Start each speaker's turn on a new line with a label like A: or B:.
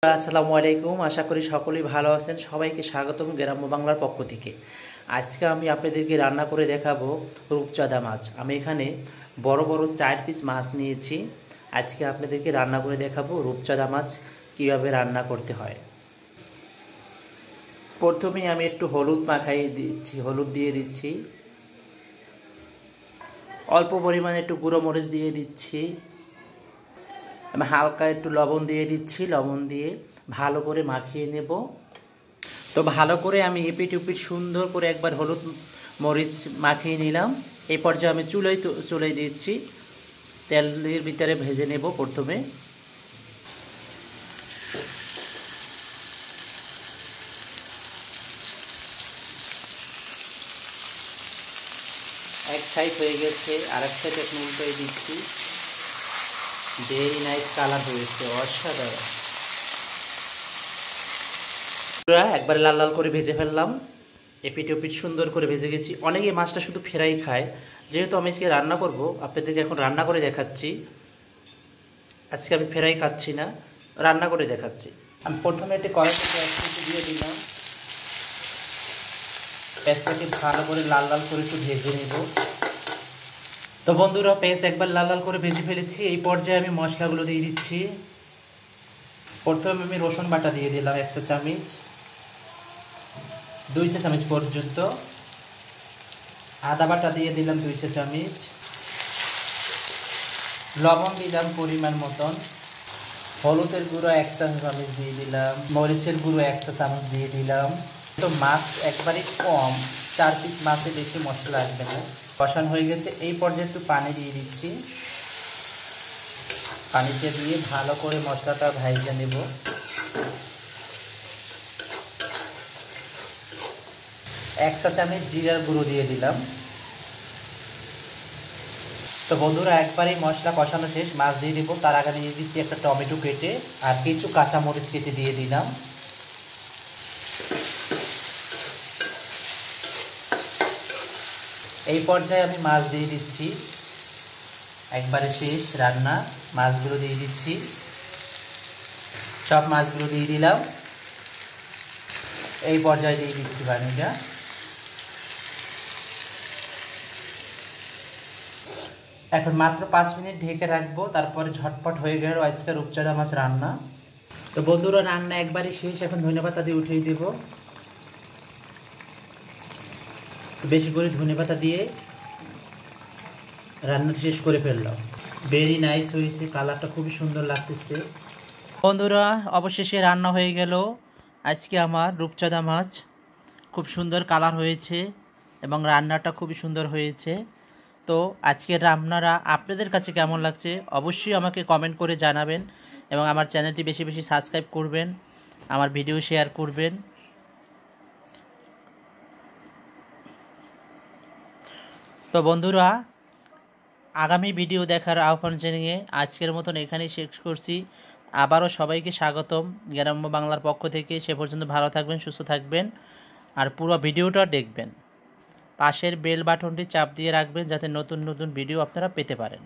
A: আসসালামু আলাইকুম। আশা করি সকলেই ভালো আছেন। সবাইকে স্বাগতম গ্রাম্য বাংলার পক্ষ থেকে। আজকে আমি আপনাদেরকে রান্না করে দেখাবো রূপচাঁদা মাছ। আমি এখানে বড় বড় 4 পিস মাছ নিয়েছি। আজকে আপনাদেরকে রান্না করে দেখাবো রূপচাঁদা মাছ কিভাবে রান্না করতে হয়। প্রথমে আমি একটু হলুদ হলুদ দিয়ে দিচ্ছি, অল্প পরিমাণে একটু গুঁড়ো মরিচ দিয়ে দিচ্ছি, আমি হালকা একটু লবণ দিয়ে দিচ্ছি। লবণ দিয়ে ভালো করে মাখিয়ে নেব। তো ভালো করে আমি এপিট উপিট সুন্দর করে একবার হলুদ মরিচ মাখিয়ে নিলাম। এই পর্যায়ে আমি চুলোয় দিচ্ছি, তেলের ভিতরে ভেজে নেব। প্রথমে এক সাইড হয়ে গেছে, আরেক সাইড একটু উল্টে দিচ্ছি। ভেরি নাইস কালার হয়েছে, অসাধারণ। একবার লাল লাল করে ভেজে ফেললাম, এপিট ওপিট সুন্দর করে ভেজে গেছি। অনেকে মাছটা শুধু ফ্রাই খায়, যেহেতু আমি আজকে রান্না করব, আপনাদেরকে এখন রান্না করে দেখাচ্ছি। আজকে আমি ফ্রাই খাচ্ছি না, রান্না করে দেখাচ্ছি। আমি প্রথমে একটি কড়াইতে পেঁয়াজ দিয়ে দিলাম। পেঁয়াজটাকে ভালো করে লাল লাল করে একটু ভেজে নেব। তো বন্ধুরা, পেঁয়াজ একবার লাল লাল করে ভেজে ফেলেছি। এই পর্যায়ে আমি মশলাগুলো দিয়ে দিচ্ছি। প্রথমে আমি রসুন বাটা দিয়ে দিলাম 1 চা চামচ, 2 চা চামচ পর্যন্ত। আদা বাটা দিয়ে দিলাম 2 চা চামচ। লবণ দিলাম পরিমাণ মতন। হলুদের গুঁড়ো 1 চা চামচ দিয়ে দিলাম। মরিচের গুঁড়ো 1 চা চামচ দিয়ে দিলাম। তো মাছ একবারই কম, 4 পিস মাছে বেশি মশলা আসবে না। কষানো হয়ে গেছে, এই পর্যায়ে একটু পানি দিয়ে দিচ্ছি। পানিতে দিয়ে ভালো করে মশলাটা ভাইজে নেব। এক চা চামচ জিরার গুঁড়ো দিয়ে দিলাম। তো বন্ধুরা, একবারই মশলা কষানো শেষ, মাছ দিয়ে দিব। তার আগে দিয়ে দিচ্ছি একটা টমেটো কেটে আর কিছু কাঁচামরিচ কেটে দিয়ে দিলাম। এই পর্যায়ে আমি মাছ দিয়ে দিচ্ছি। একবারে শেষ রান্না, মাছগুলো দিয়ে দিচ্ছি। সব মাছগুলো দিয়ে দিলাম। এই পর্যায়ে দিয়ে দিচ্ছি পানিটা। এখন মাত্র 5 মিনিট ঢেকে রাখবো, তারপরে ঝটপট হয়ে গেল আজকে রূপচাঁদা মাছ রান্না। তো বন্ধুরা, রান্না একবারই শেষ। এখন ধনেপাতা দিয়ে উঠিয়ে দেব। বেশি করে ধনেপাতা দিয়ে রান্নাটা শেষ করে ফেললাম। ভেরি নাইস হয়েছে, কালারটা খুবই সুন্দর লাগতেছে। বন্ধুরা, অবশেষে রান্না হয়ে গেল আজকে আমার রূপচাঁদা মাছ। খুব সুন্দর কালার হয়েছে এবং রান্নাটা খুবই সুন্দর হয়েছে। তো আজকের রান্নাটা আপনাদের কাছে কেমন লাগছে অবশ্যই আমাকে কমেন্ট করে জানাবেন এবং আমার চ্যানেলটি বেশি বেশি সাবস্ক্রাইব করবেন, আমার ভিডিও শেয়ার করবেন। তো বন্ধুরা, আগামী ভিডিও দেখার আহ্বান জানিয়ে আজকের মতন এখানেই শেষ করছি। আবারও সবাইকে স্বাগতম গ্রাম্য বাংলার পক্ষ থেকে। সে পর্যন্ত ভালো থাকবেন, সুস্থ থাকবেন আর পুরো ভিডিওটা দেখবেন। পাশের বেল বাটনটি চাপ দিয়ে রাখবেন যাতে নতুন নতুন ভিডিও আপনারা পেতে পারেন।